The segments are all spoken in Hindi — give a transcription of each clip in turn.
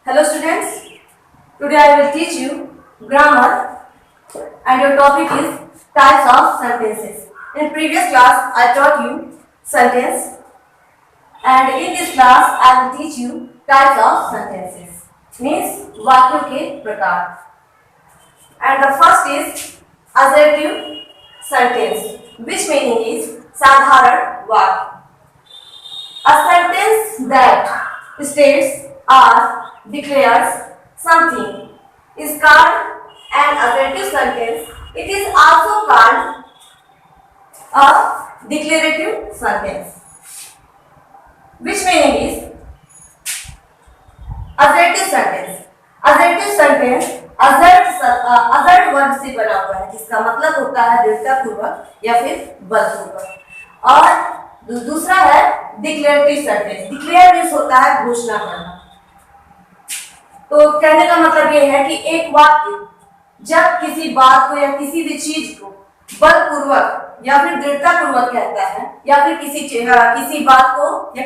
Hello students, today I will teach you grammar and your topic is types of sentences. In previous class I taught you sentence and in this class I will teach you types of sentences. Means वाक्यों के प्रकार. And the first is assertive sentence which meaning is साधारण वाक्य. A sentence that states or declares something is called an assertive sentence. It is also called a declarative sentence. Which meaning is assertive sentence. Assertive sentence assert verb से बना हुआ है जिसका मतलब होता है दृढ़तापूर्वक या फिर बलपूर्वक. और दूसरा है डिक्लेरेटिव सेंटेंस. डिक्लेयर मीन्स होता है घोषणा करना. तो कहने का मतलब ये है कि एक वाक्य जब किसी बात को या किसी भी चीज को बलपूर्वक या फिर दृढ़तापूर्वक कहता है या फिर किसी बात को या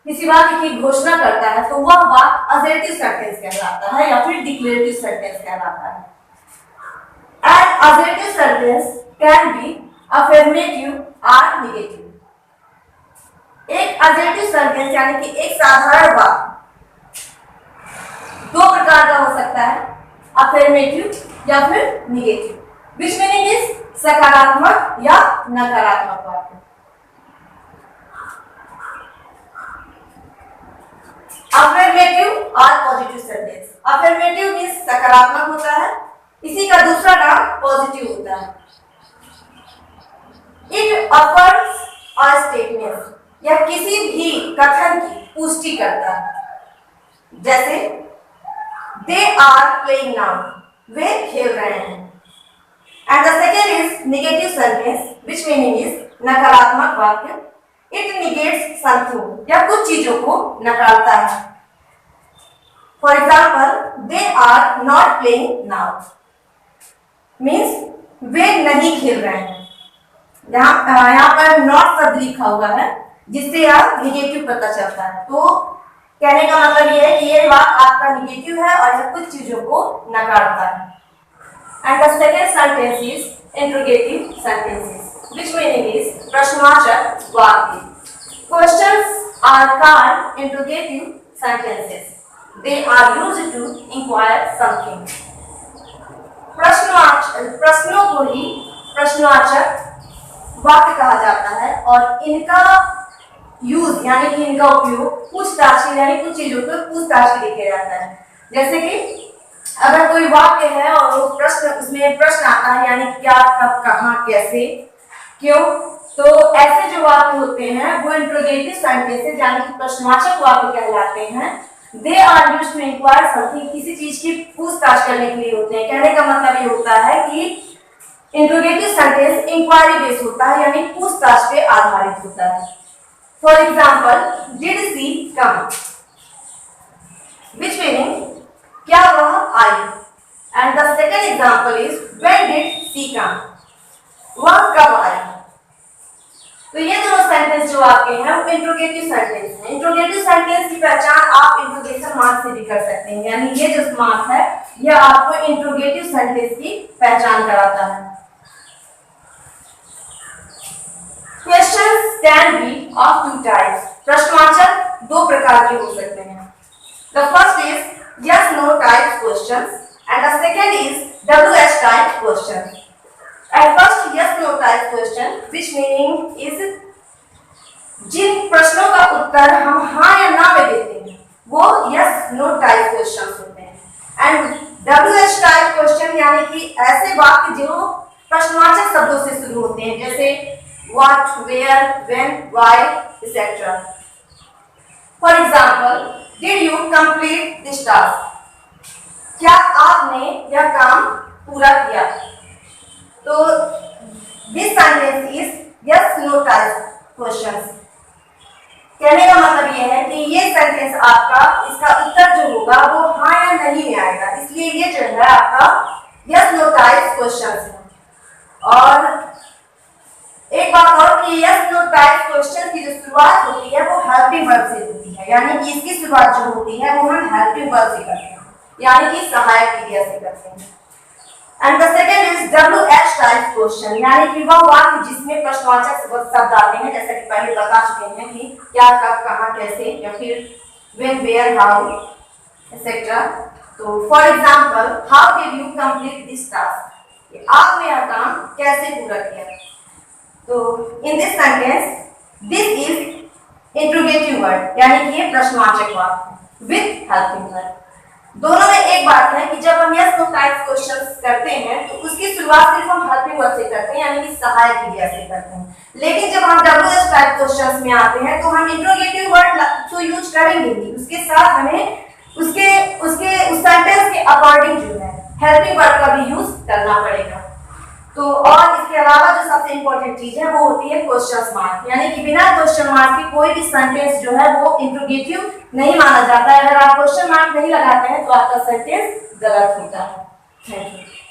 किसी वाक्य की घोषणा करता है तो वह वाक्य असर्टिव सेंटेंस कहलाता है या फिर डिक्लेरेटिव सेंटेंस कहलाता है. And assertive sentence can be affirmative और नेगेटिव. एक असर्टिव सेंटेंस यानी कि एक साधारण वाक्य दो प्रकार का हो सकता है, अफर्मेटिव या फिर नेगेटिव. विच मीनिंग इज सकारात्मक या नकारात्मक वाक्य. अफर्मेटिव और पॉजिटिव सेंटेंस. अफर्मेटिव मीन्स सकारात्मक होता है, इसी का दूसरा नाम पॉजिटिव होता है. इट अफर्म्स अ स्टेटमेंट या किसी भी कथन की पुष्टि करता है. जैसे दे आर प्लेइंग नाउ, वे खेल रहे हैं. And the second is negative sentence which meaning is नकारात्मक वाक्य. इट निगेट्स समथिंग या कुछ चीजों को नकारता है. For example they are not playing now means वे नहीं खेल रहे हैं. यहाँ पर नॉट शब्द लिखा हुआ है जिससे यह निगेटिव पता चलता है. तो कहने का मतलब यह है कि ये वाक्य आपका निगेटिव है और यह कुछ चीजों को नकारता है. And the second sentence is interrogative sentences which meaning is प्रश्नवाचक वाक्य. Questions are called interrogative sentences. They are used to inquire something. प्रश्नों को ही प्रश्नवाचक वाक्य कहा जाता है और इनका यूज यानी कि इनका उपयोग पूछताछ यानी कुछ चीजों को पूछताछ के लिए किया जाता है. जैसे कि अगर कोई वाक्य है और वो प्रश्न उसमें प्रश्न आता है यानी क्या कब कहाँ कैसे क्यों, तो ऐसे जो वाक्य होते हैं वो इंट्रोगेटिव सेंटेंसेस यानी कि प्रश्नवाचक वाक्य कहलाते हैं. They are used to inquire something, किसी चीज की पूछताछ करने के लिए होते हैं. कहने का मतलब ये होता है कि इंट्रोगेटिव सेंटेंस इंक्वायरी बेस्ड होता है यानी पूछताछ पे आधारित होता है. For example did she come which meaning क्या वह आई. And the second example is when did she come, वह कब आई. तो ये दोनों सेंटेंस जो आपके हैं वो इंट्रोगेटिव सेंटेंस हैं. इंट्रोगेटिव सेंटेंस की पहचान आप इंट्रोगेशन मार्क से भी कर सकते हैं. यानी ये जो मार्क है यह आपको इंट्रोगेटिव सेंटेंस की पहचान कराता है. Questions can be of two types. प्रश्नवाचक दो प्रकार के हो सकते हैं. The first is yes no type questions and the second is WH type questions. At first yes no type question which meaning is जिन प्रश्नों का उत्तर हम हाँ या ना में देते हैं वो yes no type questions होते हैं. And WH type question यानी कि ऐसे वाक्य जो प्रश्नवाचक शब्दों से शुरू होते हैं जैसे what, where, when, why, etc. For example, did you complete this task? क्या आपने यह काम पूरा किया. तो this sentence is yes no type questions. कहने का मतलब यह है कि ये सेंटेंस आपका इसका उत्तर जो होगा वो हाँ या नहीं में आएगा, इसलिए ये जो है आपका yes no type questions है. और एक बात और कि यस नो टाइप क्वेश्चन की जो शुरुआत होती है वो हेल्पिंग वर्ब से होती है. है, यानी कि इसकी शुरुआत जो होती है वो हम हेल्पिंग वर्ब से करते हैं, यानी कि सहायक क्रिया से करते हैं। And the second is WH type question, यानी कि वह वाक्य जिसमें प्रश्नवाचक शब्द आते हैं, जैसे कि पहले बता चुके हैं कि क्या, कब, कहाँ, कैसे, या फिर when, where, how, etc. तो for example, how did you complete this task, आपने यह काम कैसे पूरा किया। तो in this sentence this is interrogative word, यानी कि ये प्रश्नवाचक वाक्य विद हेल्पिंग वर्ब। दोनों में एक बात है कि जब हम यस नो टाइप क्वेश्चंस करते हैं तो उसकी शुरुआत सिर्फ हम हेल्पिंग वर्ब से करते हैं, यानी कि सहायक क्रिया से करते हैं। लेकिन जब हम WH टाइप क्वेश्चंस में आते हैं तो हम इंट्रोगेटिव वर्ड तो यूज करेंगे ही, उसके साथ हमें उस सेंटेंस के अकॉर्डिंग जो है हेल्पिंग वर्ड का भी यूज करना पड़ेगा। तो और इसके अलावा जो सबसे इंपॉर्टेंट चीज है वो होती है क्वेश्चन मार्क, यानी कि बिना क्वेश्चन मार्क के कोई भी सेंटेंस जो है वो इंट्रोगेटिव नहीं माना जाता है। अगर आप क्वेश्चन मार्क नहीं लगाते हैं तो आपका सेंटेंस गलत होता है। Thank you.